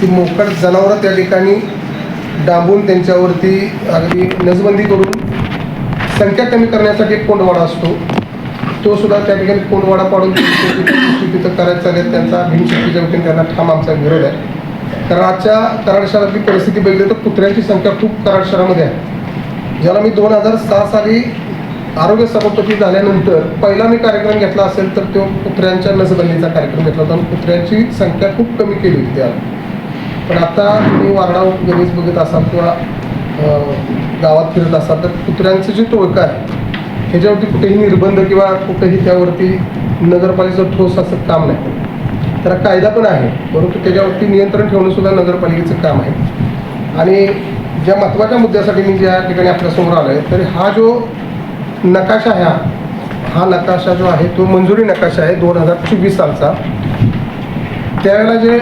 की मोकळ जनावरं त्या ठिकाणी डांबून त्यांच्यावरती अगदी नसबंदी करून संख्या कमी करण्यासाठी एक कोंडवाडा असतो, तो सुद्धा त्या ठिकाणी कोंडवाडा पाडून तिथं करायचं चालेल. त्यांचा भीमशक्तीच्या वतीने त्यांना ठाम आमचा विरोध आहे. कारण आजच्या कराड शहरातली परिस्थिती बघितली तर कुत्र्यांची संख्या खूप कराड शहरामध्ये आहे. ज्याला मी 2006 साली आरोग्य सभापती झाल्यानंतर पहिला मी कार्यक्रम घेतला असेल तर तो कुत्र्यांच्या नसबंदीचा कार्यक्रम घेतला होता आणि कुत्र्यांची संख्या खूप कमी केली होती त्याला. पण आता तुम्ही वारडा गणेश बघत असाल किंवा गावात फिरत असाल तर कुत्र्यांचं जे टोळकं आहे ह्याच्यावरती कुठेही निर्बंध किंवा कुठेही त्यावरती नगरपालिकेचं ठोस असं काम नाही. त्याला कायदा पण आहे, परंतु त्याच्यावरती नियंत्रण ठेवणं सुद्धा नगरपालिकेचं काम आहे. आणि ज्या महत्त्वाच्या मुद्द्यासाठी मी ज्या ठिकाणी आपल्यासमोर आलो आहे तर हा जो नकाशा आहे, हा नकाशा जो आहे तो मंजुरी नकाशा आहे 2024 सालचा. त्यावेळेला जे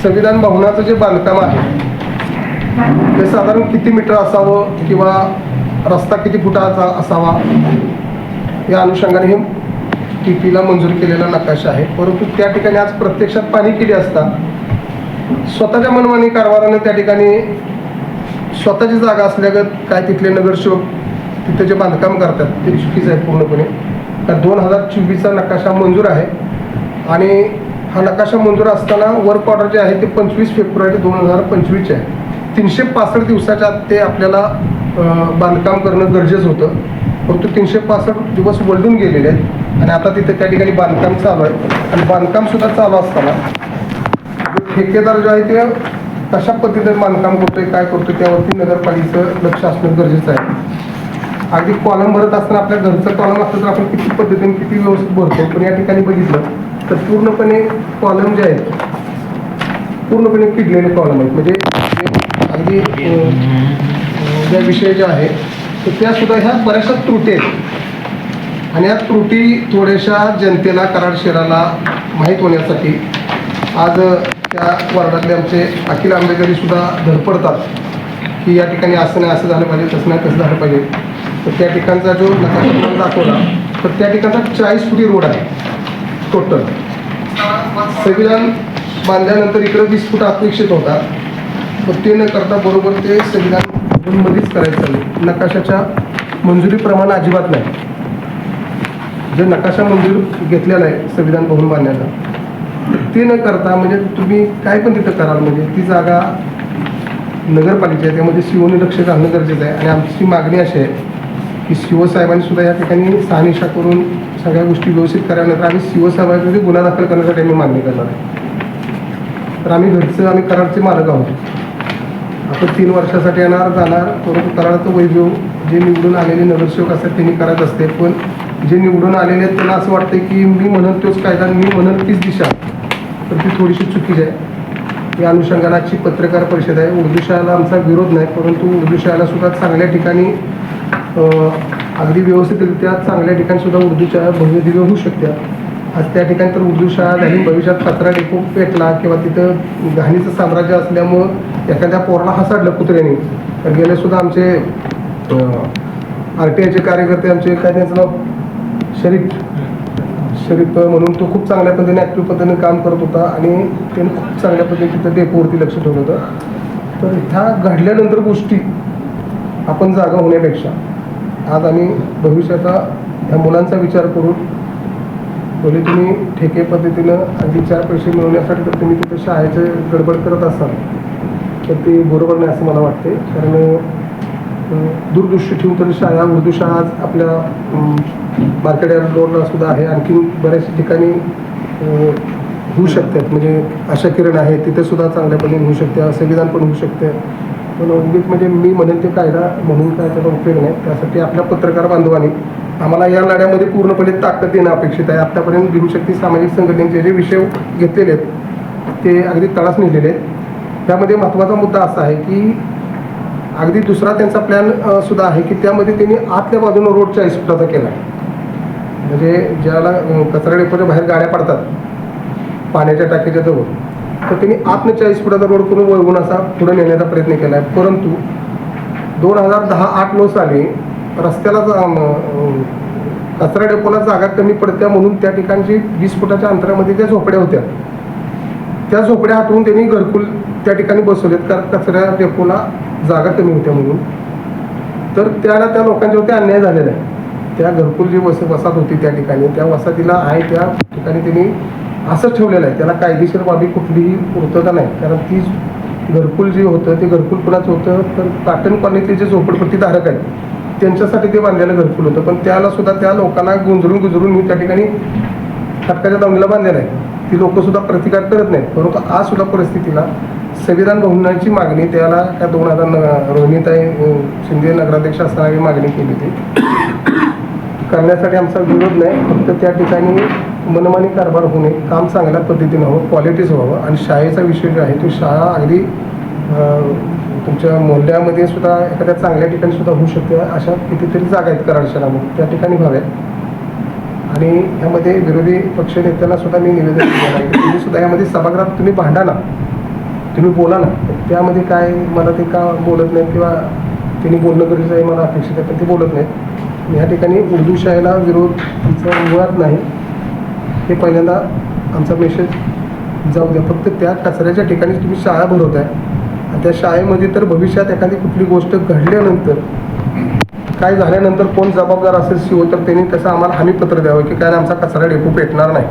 संविधान भवनाचं जे बांधकाम आहे ते साधारण किती मीटर असावं किंवा रस्ता किती फुटाचा असावा या अनुषंगाने हे TPला मंजूर केलेला नकाशा आहे. परंतु त्या ठिकाणी आज प्रत्यक्षात पाणी केली असता स्वतःच्या मनमानी कारभाराने त्या ठिकाणी स्वतःची जागा असल्यागत काय तिथले नगरसेवक तिथे जे बांधकाम करतात ते चुकीचं आहे पूर्णपणे. तर 2024चा नकाशा मंजूर आहे आणि हा नकाशा मंजूर असताना वर्क ऑर्डर जे आहे ते 25 फेब्रुवारी 2025 आहे. 365 दिवसाच्या आत ते आपल्याला बांधकाम करणं गरजेचं होतं, परंतु 365 दिवस वळून गेलेले आहेत आणि आता तिथे त्या ठिकाणी बांधकाम चालू आहे. आणि बांधकामसुद्धा चालू असताना ठेकेदार जो आहे ते कशा पद्धतीने बांधकाम करतोय काय करतोय त्यावरती नगरपालिकेचं लक्ष असणं गरजेचं आहे. अगदी कॉलम भरत असताना आपल्या घरचं कॉलम असतं तर आपण किती पद्धतीने किती व्यवस्थित भरतो, पण या ठिकाणी बघितलं तर पूर्णपणे कॉलम जे आहेत पूर्णपणे किडलेले कॉलम आहेत. म्हणजे अगदी ज्या विषय जे आहे तर त्यासुद्धा ह्या बऱ्याचशा त्रुटी आहेत आणि या त्रुटी थोड्याशा जनतेला कराड शहराला माहीत होण्यासाठी आज त्या वार्डातले आमचे अखिल आंबेडकरी सुद्धा धडपडतात की या ठिकाणी असं नाही, असं झालं पाहिजे, तसं नाही, तसं झालं पाहिजे. तर त्या ठिकाणचा जो नकाशा दाखवला तर त्या ठिकाणचा 40 फुटी रोड आहे टोटल. संविधान बांधल्यानंतर इकडे 20 फूट अपेक्षित होता, पण ते न करता बरोबर ते संविधान मध्येच करायचं चाललं. नकाशाच्या मंजुरी प्रमाण अजिबात नाही. जे नकाशा मंजूर घेतलेला आहे संविधान भवन बांधण्याचा ते न करता म्हणजे तुम्ही काय पण तिथं कराल म्हणजे ती जागा नगरपालिका आहे, त्यामध्ये शिवने लक्ष घालणं गरजेचं आहे. आणि आमची मागणी अशी आहे की शिवसाहेबांनी सुद्धा या ठिकाणी शहानिशा करून सगळ्या गोष्टी व्यवस्थित कराव्या. आम्ही शिवसाहेबांमध्ये गुन्हा दाखल करण्यासाठी आम्ही मागणी करणार आहे. तर आम्ही आम्ही कराडचे मालक आहोत. आपण 3 वर्षासाठी येणार जाणार, परंतु कराडाचं वैभव जे निवडून आलेले नगरसेवक असतात त्यांनी करायचं असते. पण जे निवडून आलेले आहेत त्यांना असं वाटतं की मी म्हणून तोच कायदा, मी म्हणून तीच दिशा, तर ती थोडीशी चुकीची आहे. या अनुषंगाने आजची पत्रकार परिषद आहे. उर्दू शाळेला आमचा विरोध नाही, परंतु उर्दू शाळेला सुद्धा चांगल्या ठिकाणी अगदी व्यवस्थितरित्या चांगल्या ठिकाणी सुद्धा उर्दू शाळा भव्य दिव्य होऊ शकत्या. आज त्या ठिकाणी तर उर्दू शाळा झाली, भविष्यात कचरा डेपो पेटला किंवा तिथं घाणीचं साम्राज्य असल्यामुळं एखाद्या पोराला हसाडलं कुत्र्याने तर गेले सुद्धा आमचे RTIचे कार्यकर्ते आमचे काय त्यांचं नाव शरीफ म्हणून तो खूप चांगल्या पद्धतीने ॲक्टिव्ह पद्धतीने काम करत होता आणि त्याने खूप चांगल्या पद्धतीने तिथं डेपोवरती लक्ष ठेवलं होतं. तर ह्या घडल्यानंतर गोष्टी आपण जागा होण्यापेक्षा आज आम्ही भविष्याचा ह्या मुलांचा विचार करून बोले तुम्ही ठेके पद्धतीनं अगदी 4 पैसे मिळवण्यासाठी तर तुम्ही तिथं शाळेचं गडबड करत असाल तर ते बरोबर नाही असं मला वाटते. कारण दूरदृष्टी ठेवून तर शाळा उर्दू शाळा आज आपल्या मार्केट यार्ड रोडला सुद्धा आहे, आणखी बऱ्याचशा ठिकाणी होऊ शकतात. म्हणजे आशा किरण आहे तिथे सुद्धा चांगल्या पद्धतीने होऊ शकते, संविधान पण होऊ शकते. पण उगीच म्हणजे मी म्हणेन ते कायदा म्हणून काय त्याचा उपयोग नाही. त्यासाठी आपल्या पत्रकार बांधवांनी आम्हाला या लढ्यामध्ये पूर्णपणे ताकद देणं अपेक्षित आहे. आत्तापर्यंत भीमशक्ती सामाजिक संघटनेचे जे विषय घेतलेले आहेत ते अगदी तळास नेलेले आहेत. त्यामध्ये महत्त्वाचा मुद्दा असा आहे की अगदी दुसरा त्यांचा प्लॅन सुद्धा आहे की त्यामध्ये त्यांनी आतल्या बाजूनं रोड 40 फुटाचा केला. म्हणजे ज्याला कचरा डेपोच्या बाहेर गाड्या पडतात पाण्याच्या टाकीच्या जवळ तर त्यांनी आतनं 40 फुटाचा रोड करून वळवून असा पुढे नेण्याचा प्रयत्न केला आहे. परंतु 2010-8-9 साली रस्त्याला कचरा डेपोला जागा कमी पडत्या म्हणून त्या ठिकाणची 20 फुटाच्या अंतरामध्ये त्या झोपड्या होत्या. त्या झोपड्या हटवून त्यांनी घरकुल त्या ठिकाणी बसवलेत, कारण कचऱ्या डेपोला जागा कमी होत्या म्हणून. तर त्या लोकांच्यावरती अन्याय झालेला आहे. त्या घरकुल जी वसाहत होती त्या ठिकाणी, त्या वसाहतीला आहे त्या ठिकाणी त्यांनी असंच ठेवलेलं आहे. त्याला कायदेशीर बाबी कुठलीही पूर्तता नाही, कारण ती घरकुल जे होतं ते घरकुल कुणाचं होतं, तर काटन कॉलनीतले जे झोपडपट्टी धारक आहेत त्यांच्यासाठी ते बांधलेलं घरकुल होतं. पण त्याला सुद्धा त्या लोकांना गुंजरून मी त्या ठिकाणी फटकाच्या दावणीला बांधलेलं आहे. ती लोकंसुद्धा प्रतिकार करत नाहीत. परंतु आज सुद्धा परिस्थितीला संविधान भवनाची मागणी त्याला त्या 2000 रोहिणीताई शिंदे नगराध्यक्ष असताना मागणी केली होती. करण्यासाठी आमचा विरोध नाही, फक्त त्या ठिकाणी मनमानी कारभार होणे, काम चांगल्या पद्धतीनं हवं, क्वालिटीज व्हावं. आणि शाळेचा विषय जो आहे तो शाळा अगदी तुमच्या मोहल्ल्यामध्ये सुद्धा एखाद्या चांगल्या ठिकाणी सुद्धा होऊ शकते. अशा कितीतरी जागा आहेत कराड शहरामध्ये, त्या ठिकाणी व्हाव्यात. आणि यामध्ये विरोधी पक्ष नेत्यांना सुद्धा मी निवेदन केलं आहे, तुम्ही सुद्धा यामध्ये सभागृहात तुम्ही भांडा ना, तुम्ही बोला ना. त्यामध्ये काय मला ते का बोलत नाहीत किंवा त्यांनी बोलणं गरजेचं आहे मला अपेक्षित आहे, पण ते बोलत नाहीत. या ठिकाणी उर्दू शाळेला विरोध मुळात नाही, हे पहिल्यांदा आमचा मेसेज जाऊ द्या. फक्त त्या कचऱ्याच्या ठिकाणी तुम्ही शाळा भरवताय आणि त्या शाळेमध्ये तर भविष्यात एखादी कुठली गोष्ट घडल्यानंतर काय झाल्यानंतर कोण जबाबदार असेल सीओ, तर त्यांनी तसं आम्हाला हमीपत्र द्यावं की काय आमचा कचरा डेपो पेटणार नाही,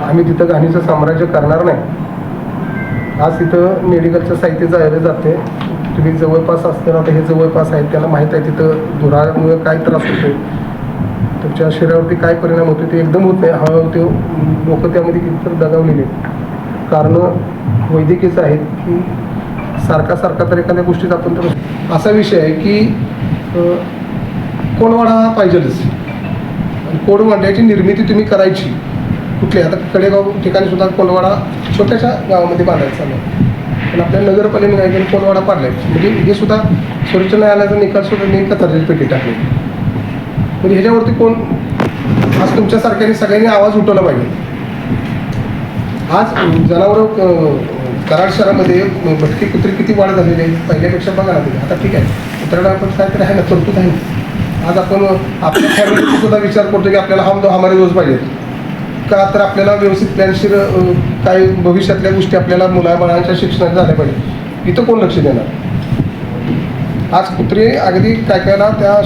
आम्ही तिथं घाणीचं साम्राज्य करणार नाही. आज तिथं मेडिकलचं साहित्य जायला जाते, तुम्ही जवळपास असताना आता हे जवळपास आहेत त्यांना माहीत आहे तिथं धुरामुळे काय त्रास होतो, तुमच्या शरीरावरती काय परिणाम होतो ते एकदम होत नाही, हळूहळू ते लोक त्यामध्ये कितीतर दगावलेले. कारणं वैद्यकीयच आहेत की सारखा तर एखाद्या गोष्टीचा आपण तर असा विषय आहे की कोंडवाडा पाहिजेलच. कोंडवाड्याची निर्मिती तुम्ही करायची कुठली, आता कडेगाव ठिकाणी सुद्धा कोंडवाडा छोट्याशा गावामध्ये बांधायचं चालू आहे, पण आपल्या नगरपालिकेने काय केलं, कोंडवाडा पाडलाय. म्हणजे हे सुद्धा सर्वोच्च न्यायालयाचा निकाल सुद्धा कचऱ्याची पेटी टाकली. म्हणजे ह्याच्यावरती कोण आज तुमच्यासारख्याने सगळ्यांनी आवाज उठवला पाहिजे. आज जनावरं कराड शहरामध्ये भटकी कुत्री किती वाढ झालेली आहे पहिल्यापेक्षा बघा ना तुम्ही. आता ठीक आहे, कुत्र्याला आपण काहीतरी आहे ना, तरतूद आहे ना. आज आपण आपल्या फॅमिलीचा सुद्धा विचार करतो की आपल्याला हमारे रोज पाहिजेत का, तर आपल्याला व्यवस्थित प्लॅनशीर काही भविष्यातल्या गोष्टी आपल्याला मुलाबाळांच्या शिक्षणात झाल्या पाहिजे. इथं कोण लक्ष देणार. आज कुत्रे अगदी काय कायला त्या